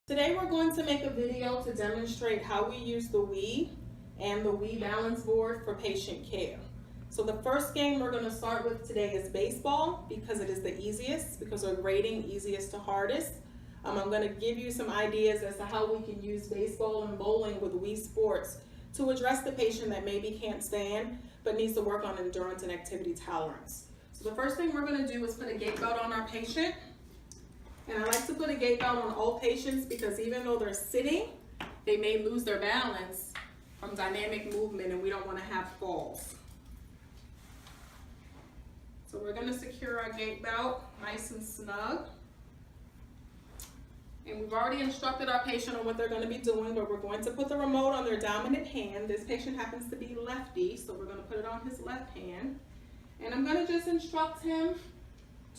Today we're going to make a video to demonstrate how we use the Wii and the Wii balance board for patient care. So the first game we're going to start with today is baseball because it is the easiest, because we're grading easiest to hardest. I'm going to give you some ideas as to how we can use baseball and bowling with Wii Sports to address the patient that maybe can't stand but needs to work on endurance and activity tolerance. So the first thing we're going to do is put a gait belt on our patient. And I like to put a gait belt on all patients because even though they're sitting, they may lose their balance from dynamic movement and we don't want to have falls. So we're going to secure our gait belt nice and snug. And we've already instructed our patient on what they're going to be doing, but we're going to put the remote on their dominant hand. This patient happens to be lefty, so we're going to put it on his left hand. And I'm going to just instruct him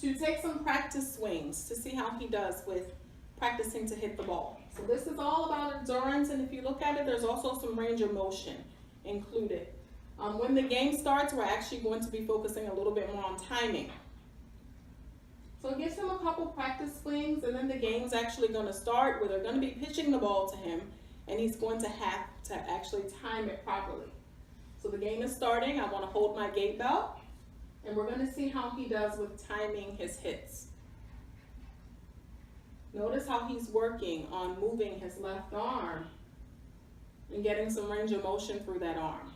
to take some practice swings to see how he does with practicing to hit the ball. So this is all about endurance, and if you look at it, there's also some range of motion included. When the game starts, we're actually going to be focusing a little bit more on timing. So it gives him a couple practice swings, and then the game's actually going to start where they're going to be pitching the ball to him, and he's going to have to actually time it properly. So the game is starting. I want to hold my gait belt. And we're going to see how he does with timing his hits. Notice how he's working on moving his left arm and getting some range of motion through that arm.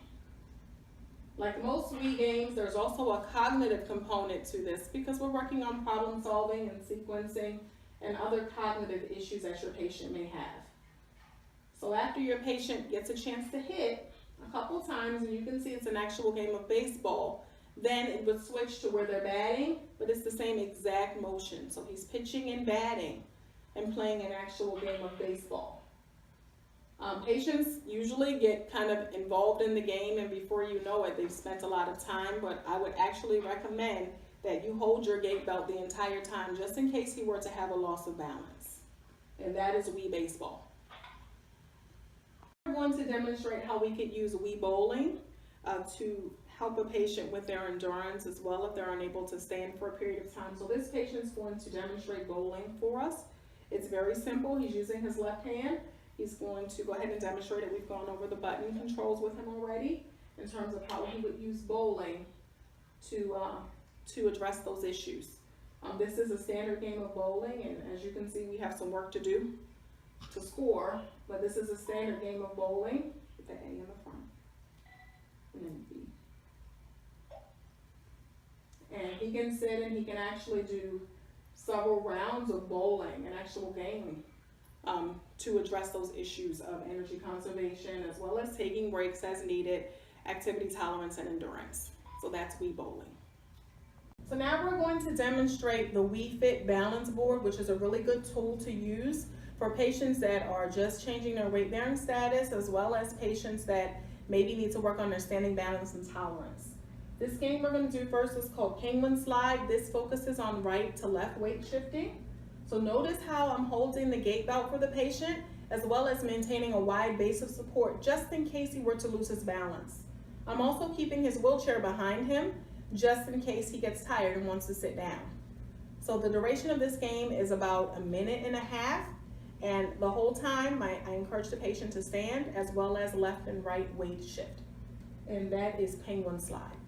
Like most Wii games, there's also a cognitive component to this because we're working on problem solving and sequencing and other cognitive issues that your patient may have. So after your patient gets a chance to hit a couple times, and you can see it's an actual game of baseball, then it would switch to where they're batting, but it's the same exact motion. So he's pitching and batting and playing an actual game of baseball. Patients usually get kind of involved in the game, and before you know it, they've spent a lot of time, but I would actually recommend that you hold your gait belt the entire time just in case he were to have a loss of balance. And that is Wii baseball. We're going to demonstrate how we could use Wii bowling to help a patient with their endurance as well if they're unable to stand for a period of time. So this patient's going to demonstrate bowling for us. It's very simple. He's using his left hand. He's going to go ahead and demonstrate it. We've gone over the button controls with him already in terms of how he would use bowling to address those issues. This is a standard game of bowling, and as you can see, we have some work to do to score, but this is a standard game of bowling. Put that A in the front. And then B. And he can sit and he can actually do several rounds of bowling, an actual game, to address those issues of energy conservation as well as taking breaks as needed, activity tolerance, and endurance. So that's Wii bowling. So now we're going to demonstrate the Wii Fit balance board, which is a really good tool to use for patients that are just changing their weight bearing status as well as patients that maybe need to work on their standing balance and tolerance. This game we're going to do first is called Penguin Slide. This focuses on right to left weight shifting. So notice how I'm holding the gait belt for the patient as well as maintaining a wide base of support just in case he were to lose his balance. I'm also keeping his wheelchair behind him just in case he gets tired and wants to sit down. So the duration of this game is about 1.5 minutes, and the whole time I encourage the patient to stand as well as left and right weight shift. And that is Penguin Slide.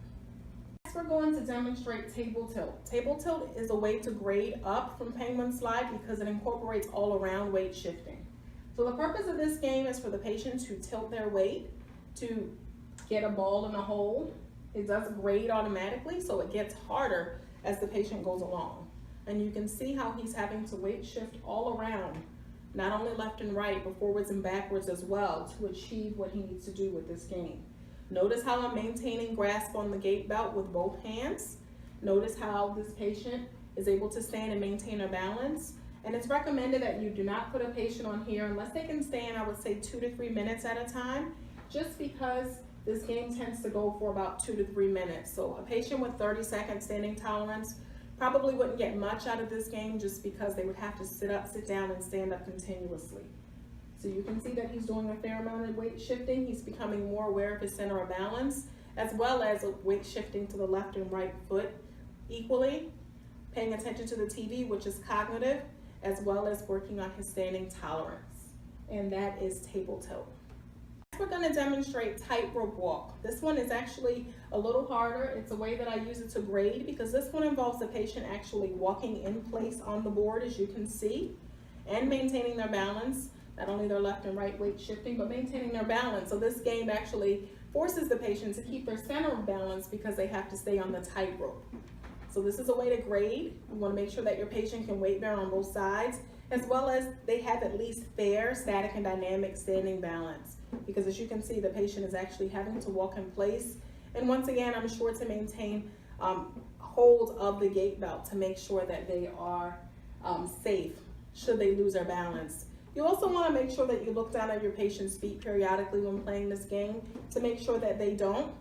Next, we're going to demonstrate table tilt. Table tilt is a way to grade up from Penguin Slide because it incorporates all around weight shifting. So the purpose of this game is for the patient to tilt their weight to get a ball in a hole. It does grade automatically, so it gets harder as the patient goes along. And you can see how he's having to weight shift all around, not only left and right, but forwards and backwards as well to achieve what he needs to do with this game. Notice how I'm maintaining grasp on the gait belt with both hands. Notice how this patient is able to stand and maintain a balance. And it's recommended that you do not put a patient on here unless they can stand, I would say 2 to 3 minutes at a time, just because this game tends to go for about 2 to 3 minutes. So a patient with 30-second standing tolerance probably wouldn't get much out of this game just because they would have to sit up, sit down, and stand up continuously. So you can see that he's doing a fair amount of weight shifting. He's becoming more aware of his center of balance, as well as weight shifting to the left and right foot equally, paying attention to the TV, which is cognitive, as well as working on his standing tolerance, and that is table tilt. We're going to demonstrate tightrope walk. This one is actually a little harder. It's a way that I use it to grade because this one involves the patient actually walking in place on the board, as you can see, and maintaining their balance, not only their left and right weight shifting, but maintaining their balance. So this game actually forces the patient to keep their center of balance because they have to stay on the tightrope. So this is a way to grade. You want to make sure that your patient can weight bear on both sides, as well as they have at least fair static and dynamic standing balance. Because as you can see, the patient is actually having to walk in place. And once again, I'm sure to maintain hold of the gait belt to make sure that they are safe should they lose their balance. You also want to make sure that you look down at your patient's feet periodically when playing this game to make sure that they don't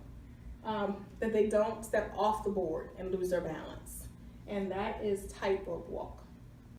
step off the board and lose their balance. And that is tightrope walk.